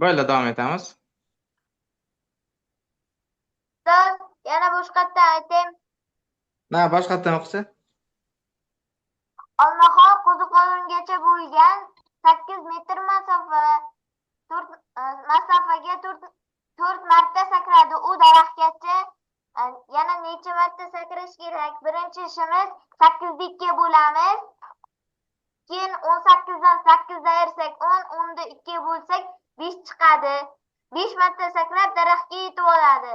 Bo'ldi, davom etamiz. Yana boshqatdan aytayim. Boshqatdan o'qisa. Olmahor qo'ziqoringacha bo'lgan 8 metr masofaga 4 marta sakradi. U daraxtgacha yana necha marta sakrash kerak? Birinchi ishimiz 8 ga 2 bo'lamiz. Keyin 18 dan 8 ayirsak 10, 10 da 2 bo'lsak 5 chiqadi. 5 marta sakrab daraxtga yetib oladi.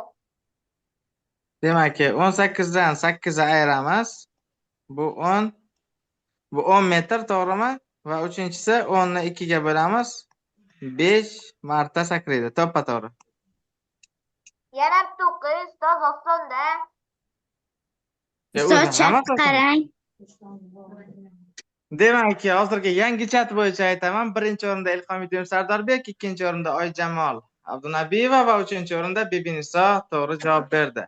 Demak, 18 dan 8 ayiramiz. Bu 10. Bu 10 metr, to'g'rimi? Va uchinchisi 10 ni 2 ga bo'lamiz. 5 marta sakraydi. To'ppa-to'g'ri. Yana 9, ustoz ostonda. Ustoz chatni qarang. Demak, hozirgi yangi chat bo'yicha aytaman. Birinchi o'rinda Ilhomiddin Sardorbek, ikkinchi o'rinda Oyjamol Abdunabiyeva va uchinchi o'rinda Bibiniso to'g'ri javob berdi.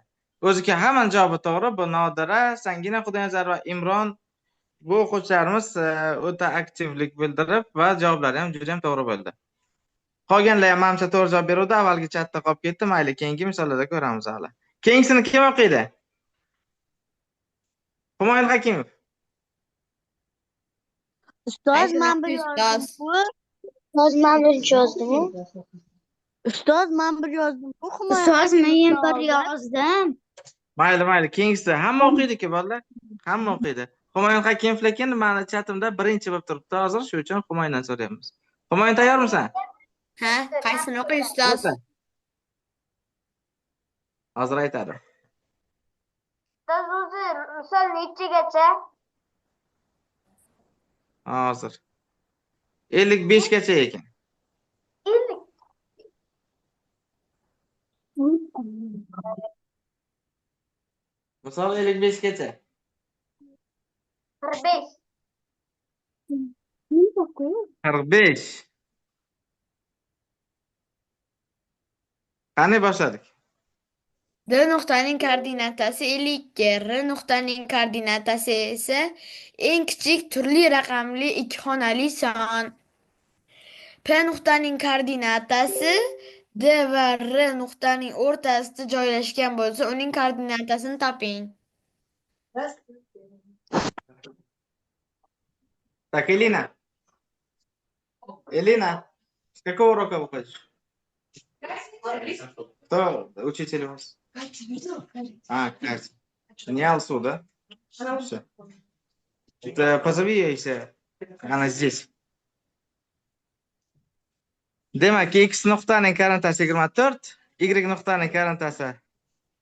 O'ziga hamon javobi to'g'ri. Bu Nodira, Sangina Xudoyazar va Imron bu o'quvchilarimiz o'ta aktivlik bildirib va javoblari ham juda ham to'g'ri bo'ldi. Qolganlar ham manimcha to'g'ri javob beruvdi. Avvalgi chatda qolib ketdi. Mayli, keyingi misollarda ko'ramiz hali. Keyingisini kim o'qiydi? Humoyun Hakimov. Ustoz, men bir yozdim. Ustoz, men bir yozdim. Ustoz, men bir yozdim. Ustoz, men bir yozdim. Mayli, keyingisi hamma o'qiydi-ku, bolalar. Hamma o'qiydi. Humoyun Hakimov lekin meni chatimda birinchi bo'lib turibdi hozir, shu uchun Humoyundan so'raymiz. Humoyun, tayyormisan? Ha, qaysini o'qiy ustoz? Hozir aytadi. Ustoz o'zi misol nechagacha? Hozir 55 gacha ekan. 50. Misol 55 gacha. 45. 45. Qani boshladik? D nuqtaning koordinatasi 52, R nuqtaning koordinatasi esa eng kichik turli raqamli ikki xonali son. P nuqtaning koordinatasi D va R nuqtaning o'rtasida joylashgan bo'lsa, uning koordinatasini toping. Так, Elina. Elina, с какого урока выходишь? Кто учитель у вас? Катя. Не Алсу, да? Все. Позови ее, если она здесь. Demak, x nuqtaning koordinatasi 24, y nuqtaning koordinatasi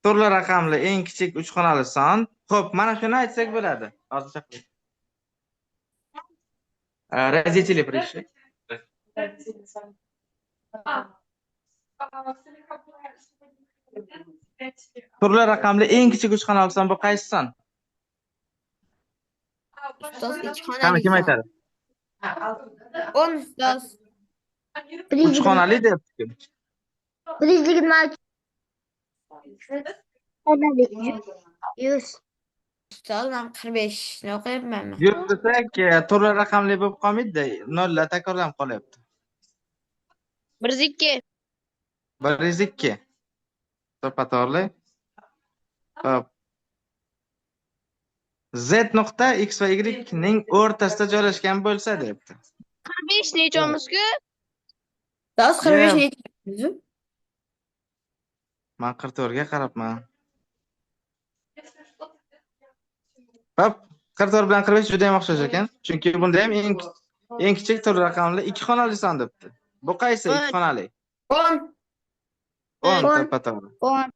turli raqamli eng kichik 3 xonali son. Xo'p, mana shuni aytsak bo'ladi. Hozircha. Родители пришли. Turli raqamli eng kichik 3 xonali son bu qaysi son? Ustoz ikki Qani xonali kim son. aytadi? 10 ustoz. 3 xonali debdi. Ustoz, men 45 ni o'qiyapmanmi? Yurt desak, turli raqamli bo'lib qolmaydi, nollar takrorlanib qolyapti. 102. 102. To'ppa-to'g'ri. Xo'p. Z nuqta x va y ning o'rtasida joylashgan bo'lsa debdi. 45 nechomizku? Ustoz 45 nechi? Men 44 ga qarabman. Hop, 44 bilan 45 juda ham o'xshash ekan. Chunki bunda ham eng kichik turli raqamli 2 xonali son debdi. Bu qaysi 2 xonali? 10. 10 to'ppa-to'g'ri. 10.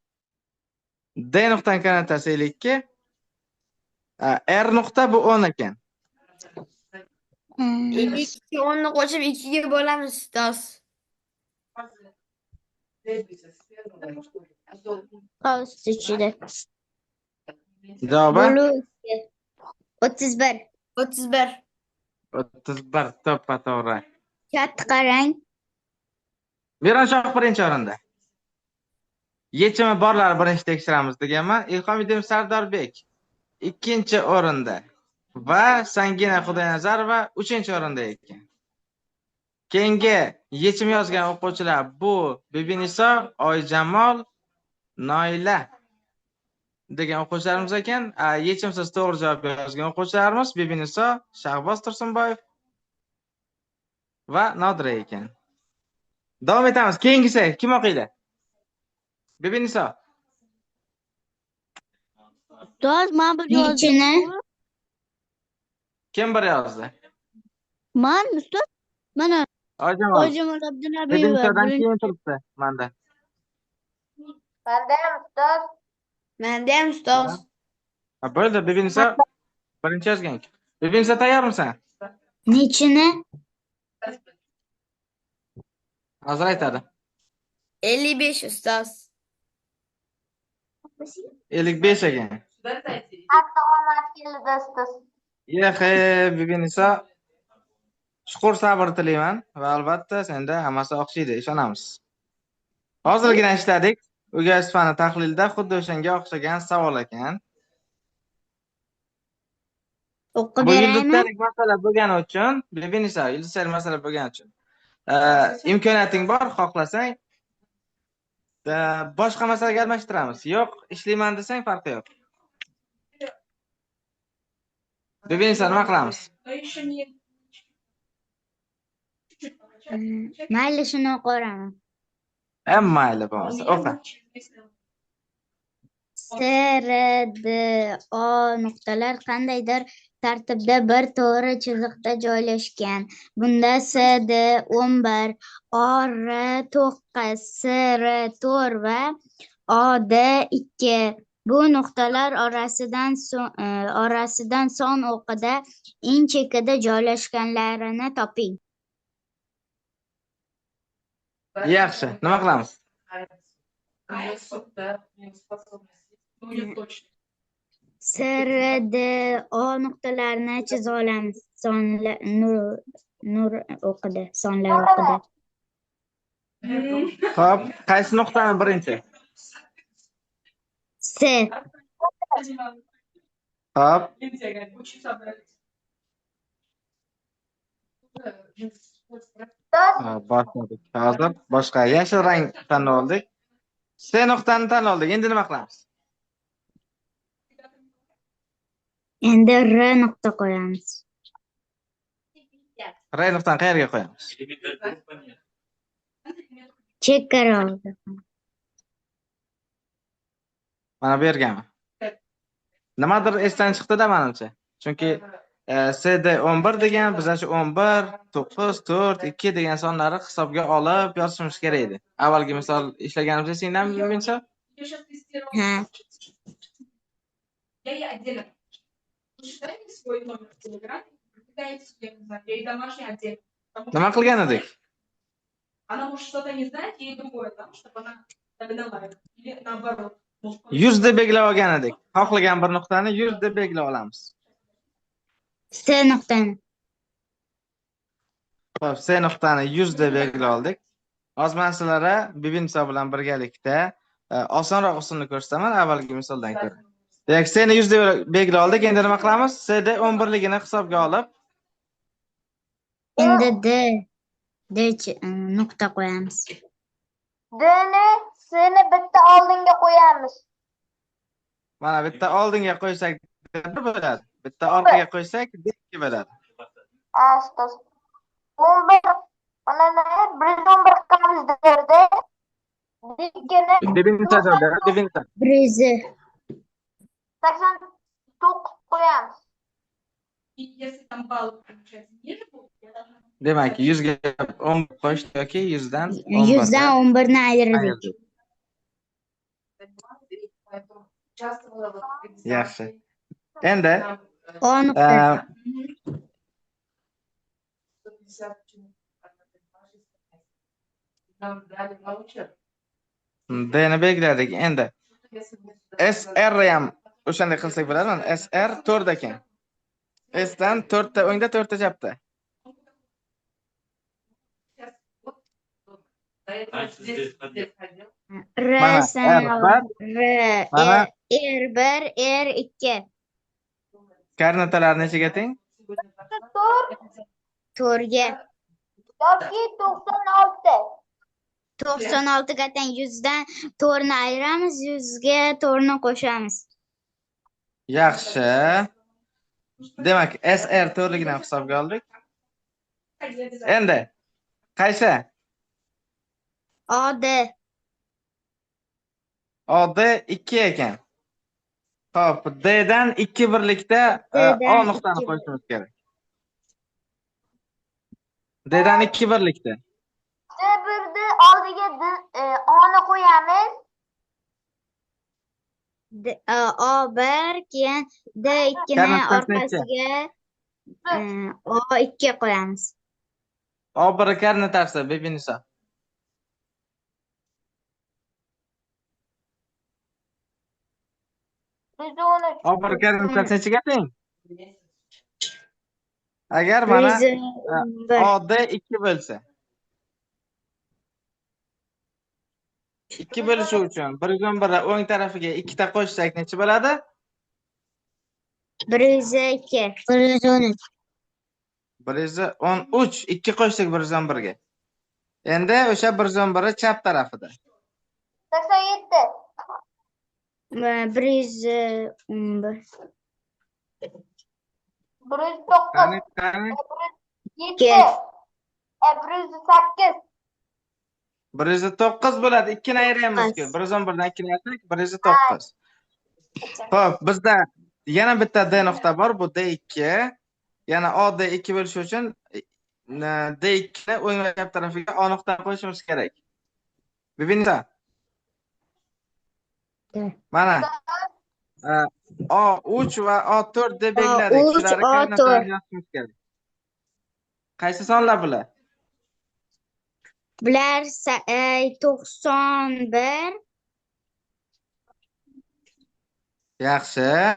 D nuqtaning koordinatasi 52. R nuqta bu 10 ekan. 52 10 ni qo'shib 2 ga bo'lamiz ustoz. Qavs ichida. Javobi 31. 31. 31 to'ppa-to'g'ri. Chatni qarang. Mironshoh birinchi o'rinda. Yechimi borlar birinchi tekshiramiz deganman. Ilhomiddin Sardorbek ikkinchi o'rinda va Sangina Xudoyazarova uchinchi o'rinda ekan. Keyingi Yechim yozgan o'quvchilar bu Bibiniso, Oijamol, Noila degan o'quvchilarimiz ekan. Yechimsiz to'g'ri javob yozgan o'quvchilarimiz Bibiniso, Shahboz Tursunboyev va Nodira ekan. Davom etamiz. Keyingisi kim o'qiydi? Bibiniso. Ustoz, men bir yozdim. Nechini? Kim bir yozdi? Men ustoz, mana Oijamol. Oijamol Abdunabiyeva Bibinisodan birinchi. keyin turibdi manda. Manda ham ustoz. Menda ham ustoz. Bo'ldi, Bibiniso birinchi yozgan. Bibiniso tayyormisan? Nechini? Hozir aytadi. 55 ustoz. 55 ekan. Qattiq omad keldi ustoz. Yehe, Bibiniso. Chuqur sabr tilayman va albatta senda hammasi oqshaydi, ishonamiz. Hozirgina ishladik. O'gay sifani tahlilda xuddi o'shanga o'xshagan savol ekan. O'qib Bu beraymi? yulduzchalik masala bo'lgani uchun, Bibiniso, yulduzchalik masala bo'lgani uchun imkoniyating bor, xohlasang boshqa masalaga almashtiramiz. Yo'q, ishlayman desang farqi yo'q. Bibiniso, nima qilamiz? Mayli, shuni o'qiraman. Mayli bo'lmasa, o'qi. S, R, D, O nuqtalar qandaydir tartibda bir to'g'ri chiziqda joylashgan. Bunda S, D 11, O, R 9, S, R 4 va O, D 2. Bu nuqtalar orasidan son o'qida eng chekada joylashganlarini toping. Yaxshi, nima qilamiz? S, R, D, O nuqtalarini chiza olamiz. Sonlar o'qida. Xo'p, qaysi nuqtani birinchi? S. Xo'p, boshladik. Hozir boshqa yashil rang tanlab oldik. S nuqtani tanlab oldik. Endi nima qilamiz? Endi R nuqta qo'yamiz. R nuqtani qayerga qo'yamiz? Chekara oldi. Mana bu yergami? Nimadir esdan chiqdi-da menimcha. Chunki SD 11 degan biz shu 11, 9, 4, 2 degan sonlarni hisobga olib yozishimiz kerak edi. Avvalgi misol ishlaganimizda sendanmi bilmaysan? Ha. Nima qilgan edik? Она может что-то не знать, ей другое, потому что она догнала его. Или наоборот. 100 deb belgilab olgan edik. Xohlagan bir nuqtani 100 deb belgilab olamiz. S nuqtani. Xo'p, S nuqtani 100 deb belgilab oldik. Hozir men sizlarga Bibiniso bilan birgalikda osonroq usulni ko'rsataman avvalgi misoldan ko'ra. Demak, S ni 100 deb belgilab oldik. Endi nima qilamiz? S da 11 ligini hisobga olib, Endi D nuqta qo'yamiz. D'ni, S'ni bitta oldinga qo'yamiz. mana bitta oldinga qo'ysak D bo'ladi. Bitta orqaga qo'ysak D bo'ladi. Ustoz. 11. Mana 111 qilamiz derdi. Bibiniso dedi, Bibiniso. 89 qo'yamiz. И если там баллы, получается, ниже будут, я должна... Demak, 100 ga 10 qo'yish yoki 100 dan 100 dan 11 ni ayirdik. Yaxshi. Endi O nuqta. D ni belgiladik. Endi SR ham o'shanday qilsak bo'ladimi? SR 4 ekan. S dan 4 ta o'ngda, 4 ta chapda. R sana R R1 R2. Koordinatalar nechaga teng? 4 ga yoki 96. 96 ga teng 100dan 4ni ayiramiz, 100ga 4ni qo'shamiz. Yaxshi. Demak, SR to'rtligini ham hisobga oldik. Endi qaysi? OD OD 2 ekan. Xo'p, D'dan 2 birlikda O D'dan nuqtani 2 qo'shishimiz kerak. D'dan 2 birlikda. D1'ni oldiga O'ni qo'yamiz. O1 keyin D2ni Karnatasi necha? orqasiga O2 qo'yamiz. O1 karnatasi Bibinisa. 113. O1 karnatasi nechaga teng? Agar mana 111 OD 2 bo'lsa. 2 bo'lishi uchun 111 o'ng tarafiga 2 ta qo'shsak necha bo'ladi? 102 113 113 2 qo'shsak 111 ga. Endi o'sha 111 chap tarafida. 87. 111 109. Qani, qani. 107. 108. 109 bo'ladi. 2 ni ayiramiz-ku. 111 dan 2 ni ayirsak 109. Xo'p, bizda yana bitta D nuqta bor, bu D2. Yana OD 2 bo'lishi uchun D2 ni o'ng va chap tarafiga O nuqtani qo'shishimiz kerak. Bibinsa. Mana O3 va O4 deb belgiladik. O3, Shularni O4. koordinatalarini yozishimiz kerak. Qaysi sonlar bular? Bular 91 Yaxshi.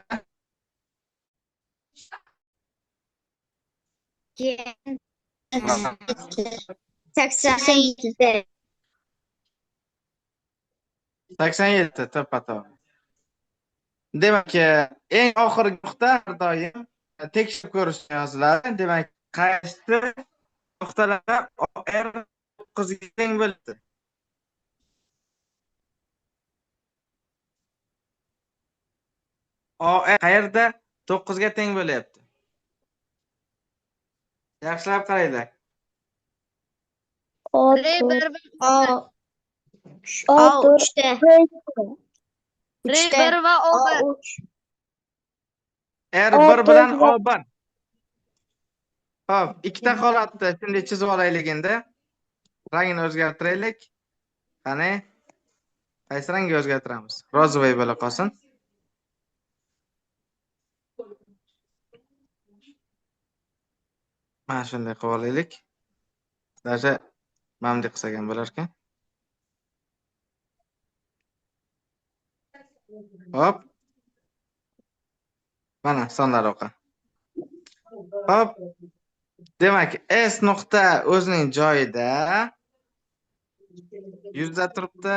keyin 87 87 to'ppa-to'g'ri. Demak, eng oxirgi nuqta har doim tekshirib ko'rishga yoziladi. Demak, qaysi nuqtalarda OR 9 ga teng bo'ladi? OR qayerda 9 ga teng bo'lyapti? Yaxshilab qaranglar. R1 O3da R1 va O1. O3 R1 bilan O1. Xo'p, ikkita holatda shunday chizib olaylik endi. Rangini o'zgartiraylik. Qani? Qaysi rangga o'zgartiramiz? Rozvoy bo'la qolsin. Mana shunday qilib olaylik. Даже mamdek qilsak ham bo'lar ekan. Hop. Mana sonlar o'qi. Hop. Demak, S nuqta o'zining joyida 100 da turibdi.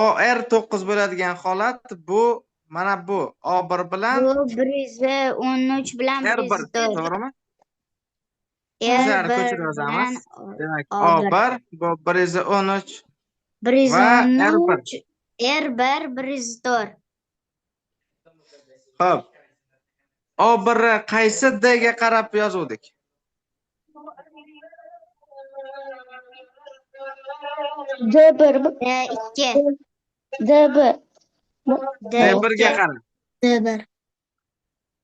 OR 9 bo'ladigan holat bu mana bu O1 bilan bu 113 bilan R1, 104 to'g'rimi? R1 ko'chirib yozamiz. bilan Demak, O1 O1 bu 113 113 R1 104 Xo'p. O1 qaysi D ga qarab yozuvdik? D1 D2 D1 D1 ga qarab. D1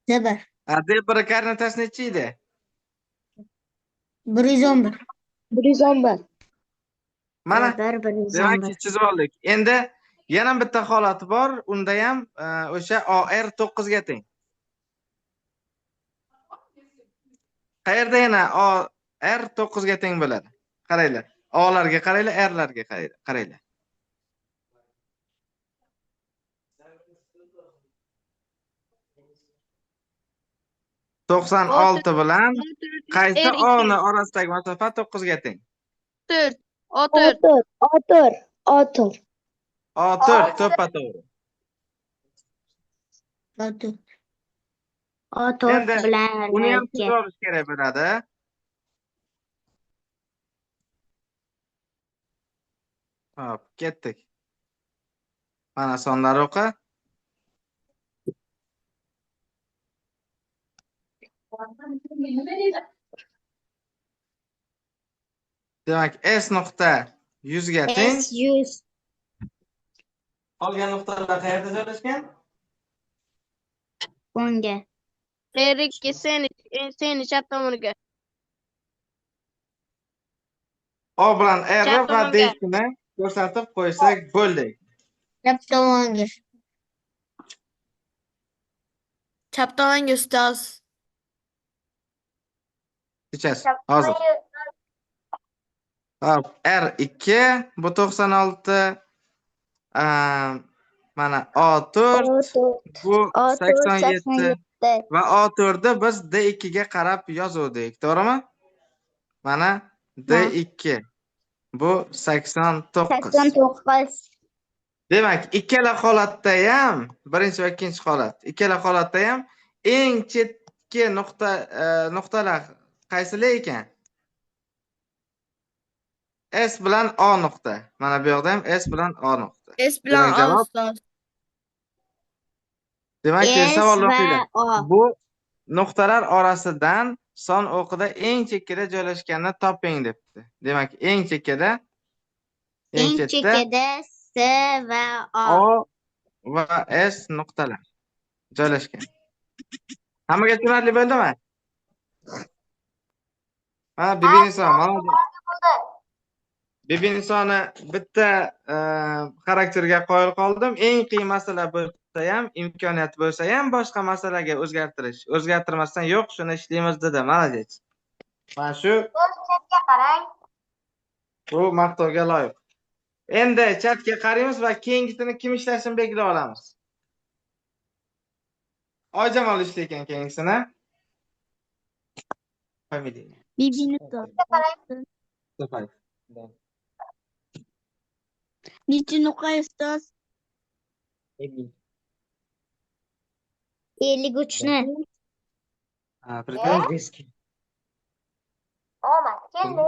D1 D1 koordinatasi necha edi? 111 111 Mana D1 demak 111 chizib oldik. Endi yana bitta holat bor, unda ham o'sha OR 9 ga teng. Qayerda yana OR 9 ga teng bo'ladi? Qaranglar. O'larga qaranglar, R'larga qaranglar. to'qson olti bilan qaysi O'ni orasidagi masofa 9 ga teng? 4 O4 O4 to'ppa-to'g'ri. O4 Endi bilan uni ham chizib olish kerak bo'ladi. Hop, ketdik. Mana sonlar o'qi. Demak, S nuqta 100 ga teng. S 100. Qolgan nuqtalar qayerda joylashgan? O'ngga. R2 seni chap tomoniga. O bilan R Chap va tomonga. D ni ko'rsatib qo'ysak bo'ldik. Chap tomonga. Chap tomonga ustoz. Kechasiz. Hozir. Hop, R2 bu 96. Mana A4 bu 87 va A4 ni biz D2 ga qarab yozuvdik, to'g'rimi? Mana D2 bu 89. 89. Demak, ikkala holatda ham, birinchi va ikkinchi holat, ikkala holatda ham eng chetki nuqtalar qaysilar ekan? S bilan A nuqta. Mana bu yoqda ham S bilan A nuqta. S bilan Demak, A javob. ustoz. Demak, S savol va o'qiydi. A. Bu nuqtalar orasidan son o'qida eng chekkada joylashganini toping debdi. Demak, eng chekkada, eng Eng chetda chekkada S va A. O va S nuqtalar joylashgan. Hammaga tushunarli bo'ldimi? Ha, Bibiniso, mana Bibinisoni bitta xarakterga qoyil qoldim. Eng qiyin masala bo'lsa ham, imkoniyat bo'lsa ham boshqa masalaga o'zgartirmasdan yo'q, shuni ishlaymiz dedi. Молодец. Mana shu O'z chetga qarang. bu maqtovga loyiq. Endi chatga qaraymiz va keyingisini kim ishlashini belgilab olamiz. Oijamol ishlaykan keyingisini. Familiya. Bibiniso. Safar. Nechi nuqta ustoz? 53 ni. Omad keldi.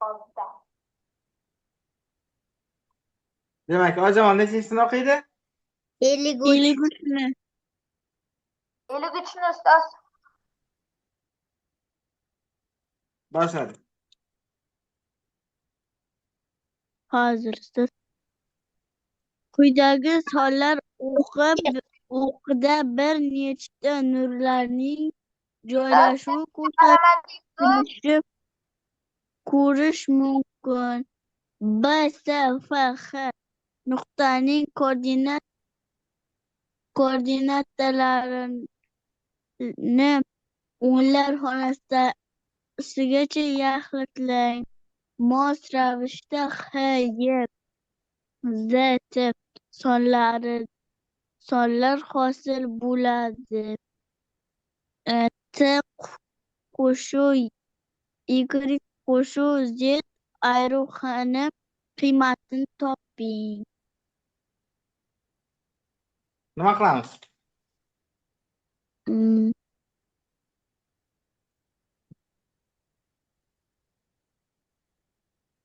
Oltita. Demak, Oijamol nechisini o'qiydi? 53 ni. 53 ni ustoz. Boshladi. Hozir ustoz. Quyidagi sonlar o'qida bir nechta nurlarning joylashuvi ko'rish mumkin. B, S, F, H nuqtaning koordinatalarini o'nlar xonasigacha yaxlitlang. Mos ravishda H, Y, Z, T sonlar hosil bo'ladi. T qo'shuv Y qo'shuv Z ayrug'ini qiymatini toping. Nima qilamiz?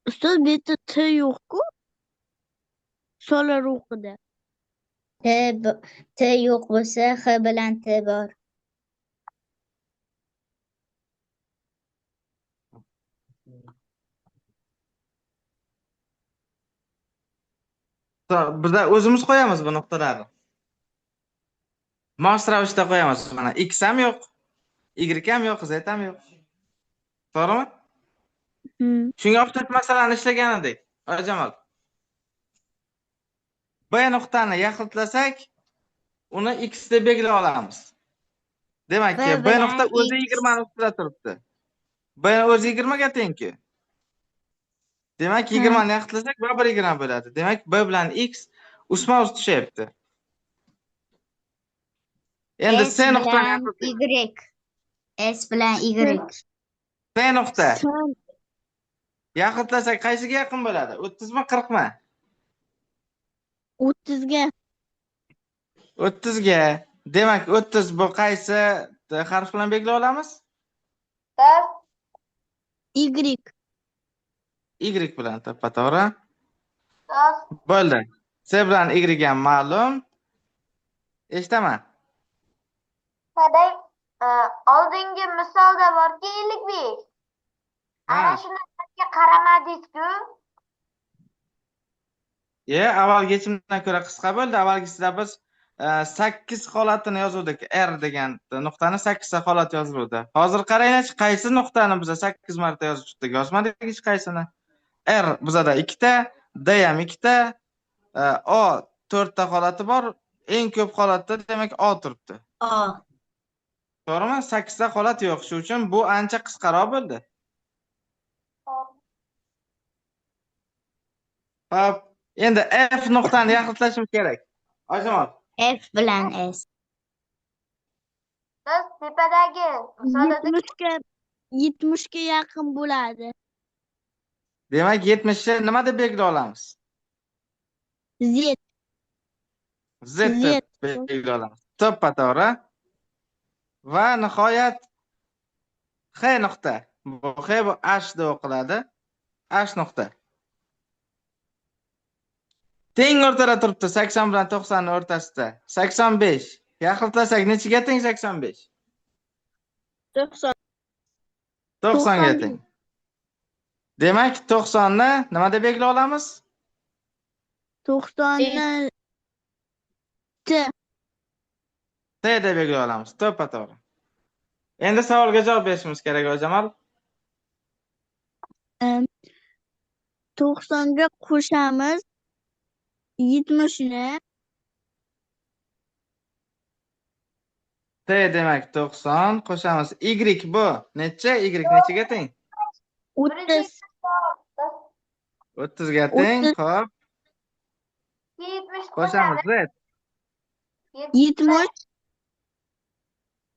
Ustoz, bu yerda T yo'q-ku. Sonlar o'qida. T yo'q bo'lsa, H bilan T bor. Bizda o'zimiz qo'yamiz bu nuqtalarni. Mos ravishda qo'yamiz. Mana X ham yo'q, Y ham yo'q, Z ham yo'q. To'g'rimi? Shunga o'xshash masalani ishlagan edik. Oijamol. B nuqtani yaxlitlasak, uni X deb belgilab olamiz. Demak, B nuqta o'zi 20 ustida turibdi. B o'zi 20 ga teng-ku. Demak, 20 ni yaxlitlasak, baribir 20 bo'ladi. Demak, B bilan X ustma-ust tushyapti. Endi S nuqtani Y. S bilan Y. S nuqta. Yaxlitlasak qaysiga yaqin bo'ladi? 30 mi, 40 mi? 30 ga. 30 ga. Demak, 30 bu qaysi harf bilan belgilay olamiz? Biz Y. Y bilan to'ppa-to'g'ri. biz Bo'ldi. S bilan Y ham ma'lum. Eshitaman. Saday oldingi misolda borki ellikbek. Ana Ha. shunga qaramadingiz-ku. Avvalgi yechimdan ko'ra qisqa bo'ldi. Avvalgisida biz 8 holatini yozuvdik. R degan nuqtani 8 ta holat yozildi. Hozir qaranglar, qaysi nuqtani biz 8 marta yozib chiqdik? Yozmadik hech qaysini. R bizada 2 ta, D ham 2 ta, O 4 ta holati bor. Eng ko'p holatda demak O turibdi. O. To'g'rimi? 8 ta holat yo'q. Shuning uchun bu ancha qisqaroq bo'ldi. Hop, endi F nuqtani yaxlitlashimiz kerak. Oyshamol. F bilan S. Biz tepadagi misolda 70 ga yaqin bo'ladi. Demak, 70 ni nima deb belgilay olamiz? Z. Z deb belgilay olamiz. To'ppa-to'g'ri. Va nihoyat H nuqta. Bu H bu H deb o'qiladi. H nuqta. Teng o'rtada turibdi 80 bilan 90 ning o'rtasida. 85. Yaxlitlasak nechiga teng 85? 90. 90 ga teng. Demak, 90 ni nima deb belgilay olamiz? 90 ni T. T deb belgilay olamiz. To'ppa-to'g'ri. Endi savolga javob berishimiz kerak, Ojamal. 90 ga qo'shamiz 70 ni. T demak 90 qo'shamiz. Y bu necha? Y nechiga teng? 30. 30 ga teng. 30. Xo'p, 70 qo'shamiz Z. 70.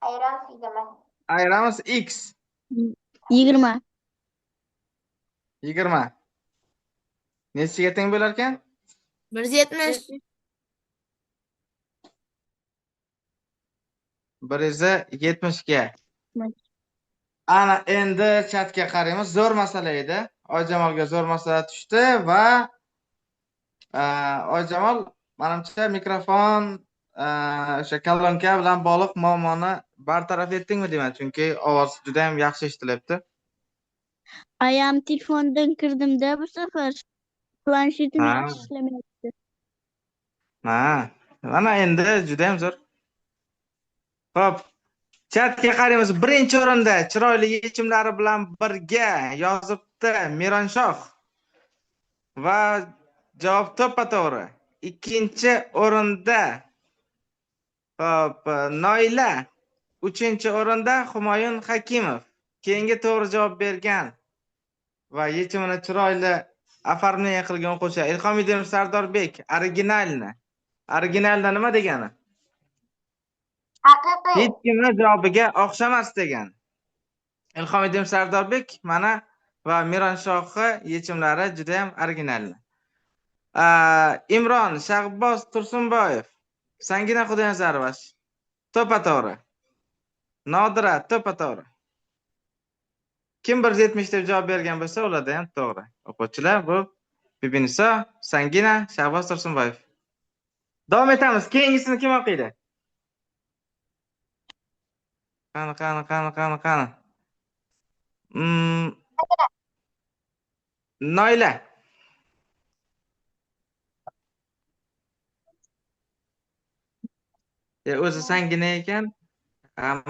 Ayron sigaman. Ayiramiz X. 20. 20. Nechiga teng bo'lar ekan? 170. 170 ga. Ana endi chatga qaraymiz. Zo'r masala edi. Oijamolga zo'r masala tushdi va Oijamol, menimcha mikrofon o'sha kolonka bilan bog'liq muammoni bartaraf etdingmi deyman, chunki ovoz juda ham yaxshi eshitilyapti. Ayam telefondan kirdim-da bu safar. Planshetim Ha. yaxshi ishlamayapti. Mana endi juda ham zo'r. Xo'p, chatga qaraymiz. Birinchi o'rinda chiroyli yechimlari bilan birga yozibdi Mironshoh. Va javob to'ppa-to'g'ri. Ikkinchi o'rinda Noila. Uchinchi o'rinda Humoyun Hakimov. Keyingi to'g'ri javob bergan va yechimini chiroyli оформление qilgan o'quvchi Ilhomiddin Sardorbek. Originalni nima degani? Haqiqiy. Hech kimning javobiga o'xshamas degan. Ilhomiddin Sardorbek mana va Mironshohning yechimlari juda ham original. Imron Shahboz Tursunboyev, Sangina Xudoyanazarova. To'ppa-to'g'ri. Nodira to'ppa-to'g'ri. Kim 170 deb javob bergan bo'lsa, ularda ham to'g'ri. O'quvchilar bu Bibiniso, Sangina, Shahboz Tursunboyev. Davom etamiz. Keyingisini kim o'qiydi? Qani. Noila. O'zi Sangina ekan.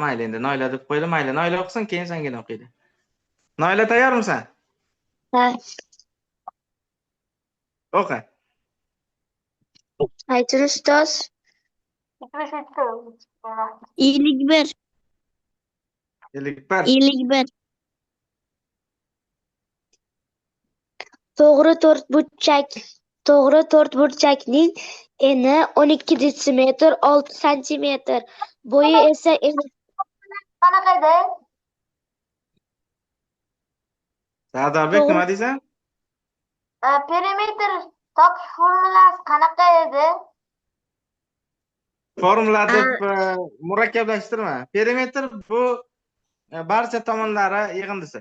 Mayli, endi Noila deb qo'ydi. Mayli, Noila o'qisin, keyin Sangina o'qiydi. Noila, tayyormisan? Ha. O'qi. Ayting ustoz. 51. 51. 51. To'g'ri to'rtburchakning eni 12 detsimetr, 6 santimetr. Bo'yi esa qanaqa edi? Sardorbek, nima deysan? Perimetr topish formulasi qanaqa edi? Formula A, deb murakkablashtirma. Perimetr bu barcha tomonlari yig'indisi.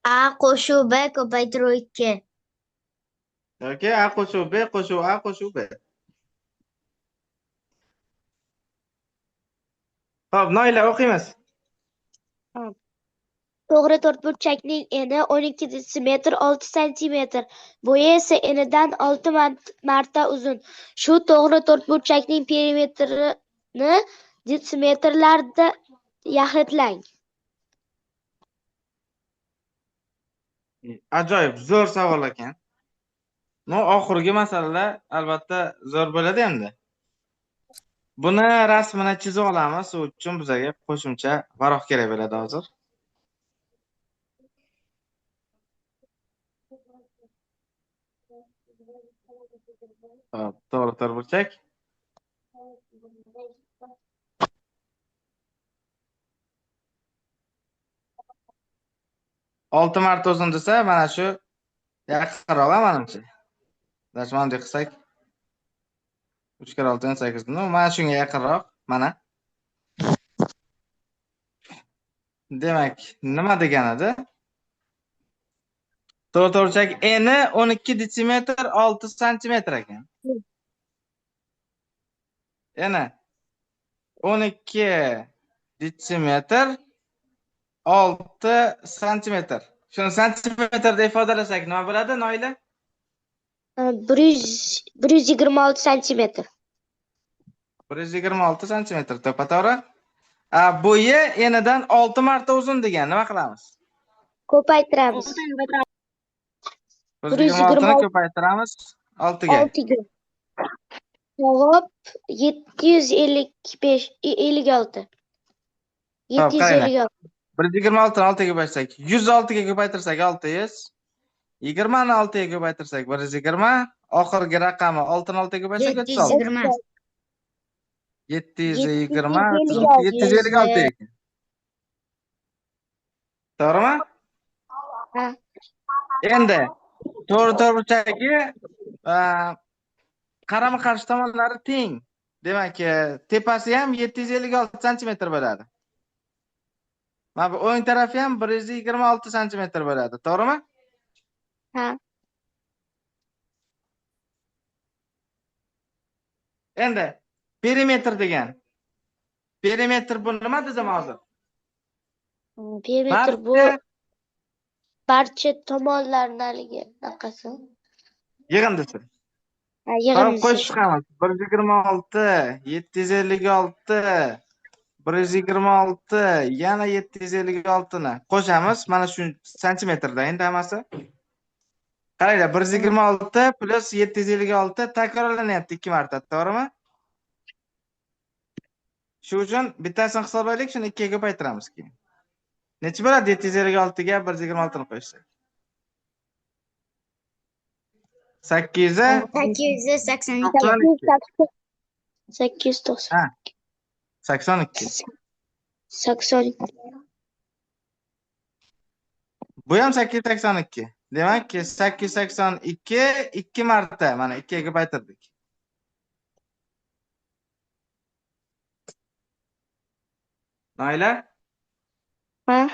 A qo'shuv B ko'paytiruv 2. Yoki A qo'shuv B qo'shuv A qo'shuv B. Xo'p, Noila o'qiymiz. To'g'ri to'rtburchakning eni 12 detsimetr 6 santimetr, bo'yi esa enidan 6 marta uzun. Shu to'g'ri to'rtburchakning perimetrini detsimetrlarda yaxlitlang. Ajoyib, zo'r savol ekan. Oxirgi masalalar albatta zo'r bo'ladi endi. Buni rasmini chizib olamiz. U uchun bizga qo'shimcha varoq kerak bo'ladi hozir. Hop, to'g'ri to'rtburchak. Olti marta uzun desa, mana shu yaqinroq menimcha. Dashmanlik qilsak 3 kira 6 8. Mana shunga yaqinroq. Mana. Demak, nima deganida? To'rtburchak eni 12 detsimetr 6 santimetr ekan. Eni 12 detsimetr 6 santimetr. Shuni santimetrda ifodalasak nima bo'ladi, Noila? 126 santimetr. 126 santimetr to'pato'g'ri. Bo'yi enidan 6 marta uzun degan. Nima qilamiz? Ko'paytiramiz. 126 ni ko'paytiramiz 6 ga. 6 ga. Javob 755 56. 756. 126 ni 6 ga ko'paytirsak 106 ga ko'paytirsak 600. 20 ni 6 ga ko'paytirsak 120. Oxirgi raqami 6 ni 6 ga ko'paytirsak 720. 756 ekan. To'g'rimi? Ha. Endi to'rtburchagi qarama-qarshi tomonlari teng. Demak, tepasi ham 756 santimetr bo'ladi. Mana bu o'ng tarafi ham 126 santimetr bo'ladi. To'g'rimi? Ha. Endi perimetr degan. Perimetr bu nima desam hozir? Perimetr bu barcha tomonlarniki anaqasi. Yig'indisi. Ha, yig'indisi. Qo'shib chiqamiz. 126, 756, 126, yana 756 ni qo'shamiz. Mana shu santimetrda endi hammasi. Qaranglar, 126 plus 756 takrorlanyapti 2 marta, to'g'rimi? Shu uchun bittasini hisoblaylik, shuni 2 ga ko'paytiramiz keyin. Necha bo'ladi 756 ga 126 ni qo'shsak? 882. 890. Ha. 82. 82. Bu ham 882. Demak, 882 2 marta mana 2 ga ko'paytirdik. Noila? Ha.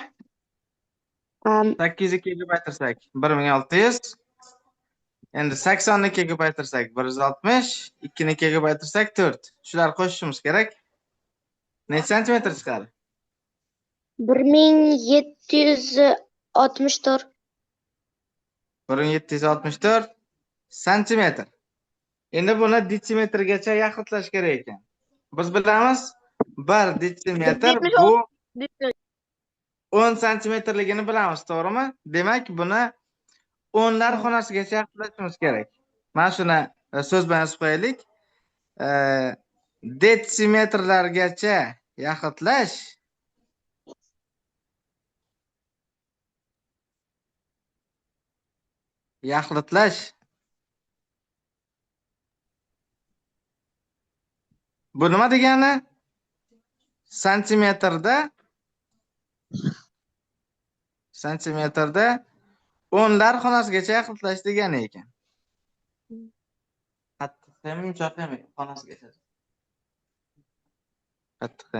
802 ga ko'paytirsak 1600. Endi 82 ga ko'paytirsak 160, 2 ni 2 ga ko'paytirsak 4. Shular qo'shishimiz kerak. Necha santimetr chiqadi? 1764. 1764 santimetr. Endi buni detsimetrgacha yaxlitlash kerak ekan. Biz bilamiz 1 detsimetr bu 10 santimetrligini bilamiz, to'g'rimi? Demak, buni o'nlar xonasigacha yaxlitlashimiz kerak. Mana shuni so'z bilan yozib qo'yaylik. Detsimetrlargacha yaxlitlash bu nima degani? Santimetrda o'nlar xonasigacha yaxlitlash degani ekan. Qattiq ham yumshoq ham xonasigacha. qattiq.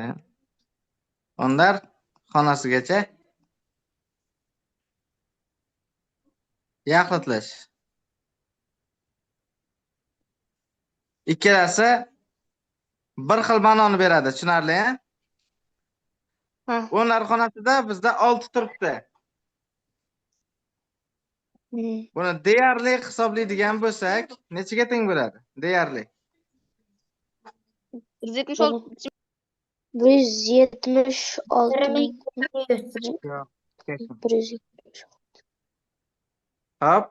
Onlar xonasigacha yaxlatlash. Ikkalasi bir xil ma'noni beradi, tushunarli? Ha. Onlar xonasida bizda 6 turibdi. Buni deyarli hisoblaydigan bo'lsak, nechaga teng bo'ladi? Deyarli. 176 ming. 170. Hop.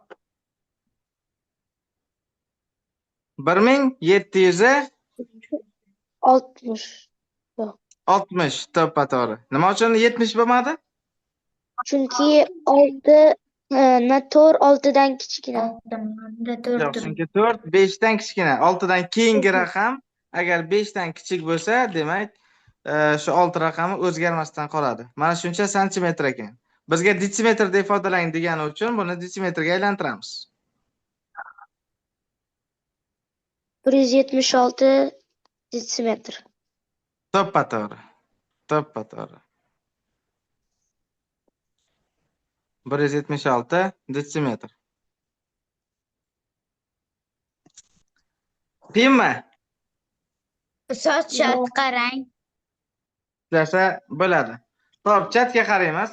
1760 to'ppa-to'g'ri. Nima uchun 70 bo'lmadi? Chunki 6 na 4 6dan kichkina. Yo'q, chunki 4 5 dan kichkina. 6 dan keyingi raqam agar 5 dan kichik bo'lsa, demak, shu 6 raqami o'zgarmasdan qoladi. Mana shuncha santimetr ekan. Bizga detsimetrda ifodalang degani uchun buni detsimetrga aylantiramiz. 176 detsimetr. To'ppa-to'g'ri. To'ppa-to'g'ri. 176 detsimetr. Qiyinmi? Soat qarang. Ishlasa bo'ladi. Xo'p, chatga qaraymiz.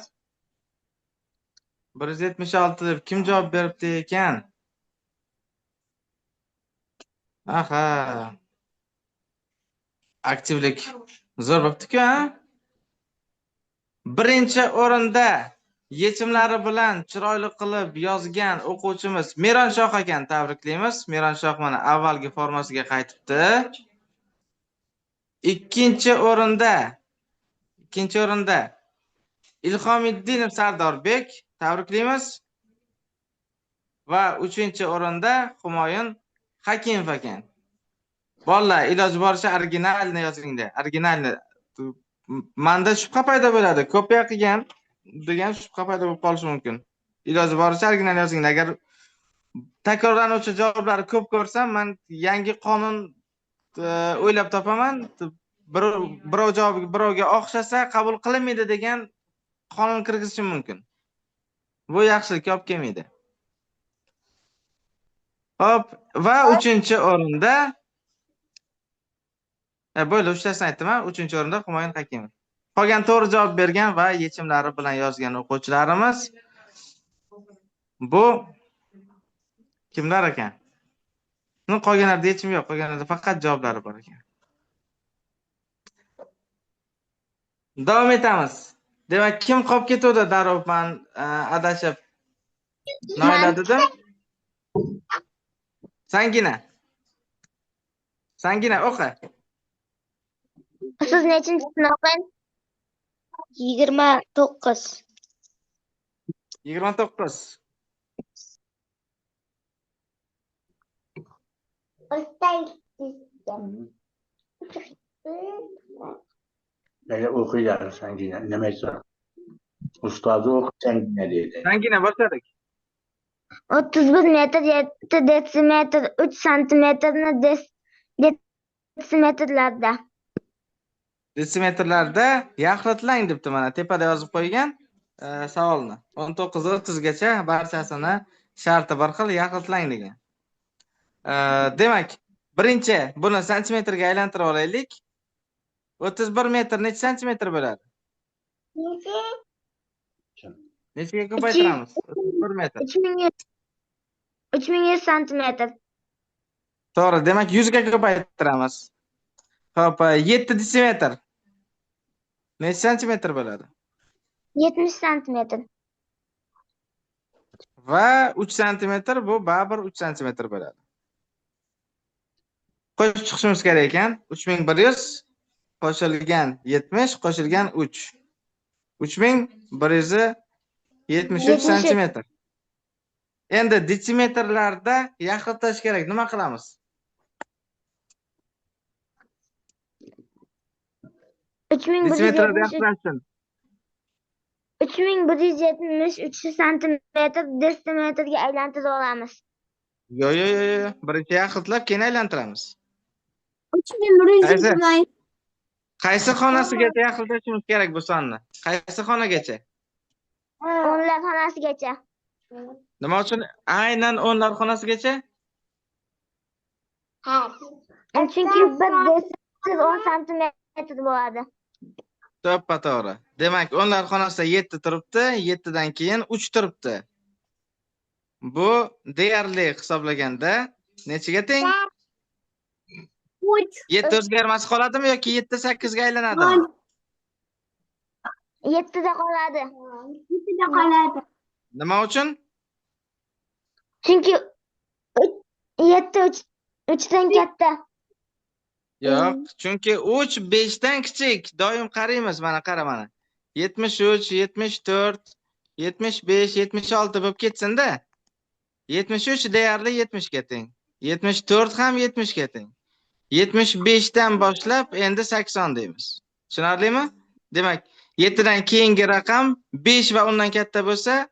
176 deb kim javob beribdi ekan? Aha. Aktivlik zo'r bo'libdi-ku, ha? Birinchi o'rinda yechimlari bilan chiroyli qilib yozgan o'quvchimiz Mironshoh ekan, tabriklaymiz. Mironshoh mana avvalgi formasiga qaytibdi. Ikkinchi o'rinda Ilhomiddinov Sardorbek, tabriklaymiz. Va 3-o'rinda Humoyun Hakimov ekan. Bolalar, iloji boricha originalni yozingda. Originalni. Menda shubha paydo bo'ladi. Kopiya qilgan degan shubha paydo bo'lib qolishi mumkin. Iloji boricha original yozingda. Agar takrorlanuvchi javoblarni ko'p ko'rsam, men yangi qonun o'ylab topaman. Birov javobi birovga o'xshasa qabul qilinmaydi degan qonun kirgizishim mumkin. Bu yaxshilikka olib kelmaydi. Hop, va 3-o'rinda bo'ldi, 3tasini aytdim-a. 3-o'rinda Humoyun Hakimov. Qolgan to'g'ri javob bergan va yechimlari bilan yozgan o'quvchilarimiz bu kimlar ekan? Qolganlarda yechim yo'q, qolganlarda faqat javoblari bor ekan. Davom etamiz. Demak, kim qolib ketuvdi? Darrov men adashib Noila dedim. Sangina o'qi. Siz nechinchi sinfdan? 29. 29. Böyle okuyacağız Sangina. Ne mesela? Ustozi o'qib Sangina deydi. Sangina boshladik. 31 metr 7 detsimetr 3 santimetrni detsimetrlarda. Detsimetrlarda yaxlatlang debdi, mana tepada yozib qo'ygan savolni. 19-30 gacha barchasini sharti bir xil yaxlatlang degan. Demak, birinchi buni santimetrga aylantirib olaylik. 31 metr necha santimetr bo'ladi? Nechaga ko'paytiramiz? 31 metr. 3100 santimetr. To'g'ri, demak 100 ga ko'paytiramiz. Xo'p, 7 detsimetr. Necha santimetr bo'ladi? 70 santimetr. Va 3 santimetr bu baribir 3 santimetr bo'ladi. Qo'shib chiqishimiz kerak ekan. 3100 qo'shilgan 70 qo'shilgan 3. 3173 santimetr. Endi detsimetrlarda yaxlatash kerak. Nima qilamiz? Detsimetrda yaxlatishsin. 3173 santimetr detsimetrga aylantirib olamiz. Yo. Birinchi yaxlatlab keyin aylantiramiz. 3170 Qaysi xonasigacha yaqinlashimiz kerak bu sonni? Qaysi xonagacha? O'nlar xonasigacha. Nima uchun aynan o'nlar xonasigacha? Chunki bir desiz 10 santimetr bo'ladi. To'ppa-to'g'ri. Demak, o'nlar xonasida 7 turibdi, 7 dan keyin 3 turibdi. Bu deyarli hisoblaganda nechiga teng? 7 o'zgarmasi qoladimi yoki 7 8 ga aylanadimi? 7 da qoladi. 7 da qoladi. Nima uchun? Chunki 7 3 dan katta. Yo'q, chunki 3 5 dan kichik. Doim qaraymiz, mana qara mana. 73, 74, 75, 76 bo'lib ketsin-da. 73 deyarli 70 ga teng. 74 ham 70 ga teng. 75 dan boshlab endi 80 deymiz. Tushunarlimi? Demak, 7 dan keyingi raqam 5 va undan katta bo'lsa,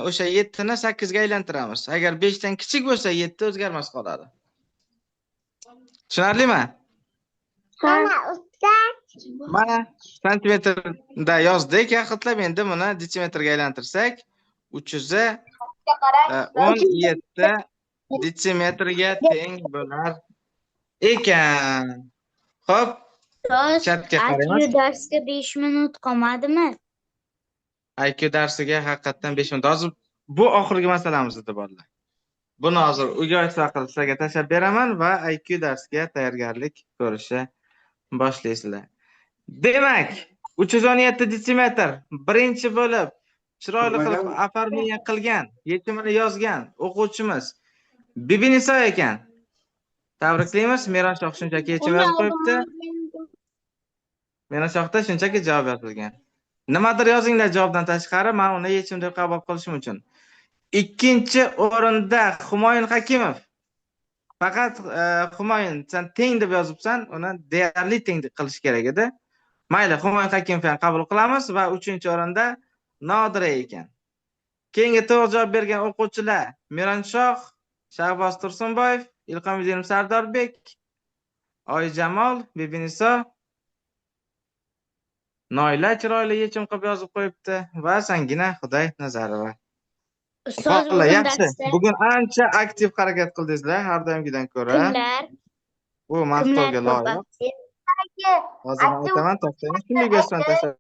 o'sha 7 ni 8 ga aylantiramiz. Agar 5 dan kichik bo'lsa, 7 o'zgarmas qoladi. Tushunarlimi? Mana ustad. Mana santimetrda yozdik, yaxhitlab endi buni detsimetrga aylantirsak, 317 detsimetrga teng bo'lar ekan. Xo'p, Ustoz, chatga IQ qaraymiz. darsga 5 minut qolmadimi? IQ darsiga haqiqatdan 5 minut. Hozir bu oxirgi masalamiz edi bolalar. Buni hozir uyga qilib sizlarga tashlab beraman va IQ darsiga tayyorgarlik ko'rishni boshlaysizlar. Demak, 317 detsimetr birinchi bo'lib chiroyli qilib oformleniya qilgan, yechimini yozgan o'quvchimiz Bibiniso ekan. Tabriklaymiz. Meroshoh shunchaki yechim yozib qo'yibdi. Meroshohda shunchaki javob yozilgan. Nimadir yozinglar javobdan tashqari, men uni yechim deb qabul qilishim uchun. Ikkinchi o'rinda Humoyun Hakimov. Faqat Humoyun sen teng deb yozibsan, uni deyarli teng qilish kerak edi. Mayli, Humoyun Hakimovni ham qabul qilamiz va 3-o'rinda Nodira ekan. Keyingi to'g'ri javob bergan o'quvchilar Mironshoh, Shahboz Tursunboyev, Ilhomiddin Sardorbek, Oyjamol, Bibiniso, Noila chiroyli yechim qilib yozib qo'yibdi va Sangina Xudoy Nazarova. Ustoz, Vallahi bugun yaxshi. darsda Bugun ancha aktiv harakat qildingizlar, har doimgidan ko'ra. kimlar Bu maqtovga loyiq. Aka, Hozir aytaman, to'xtang. Kimlik yozsan tashlab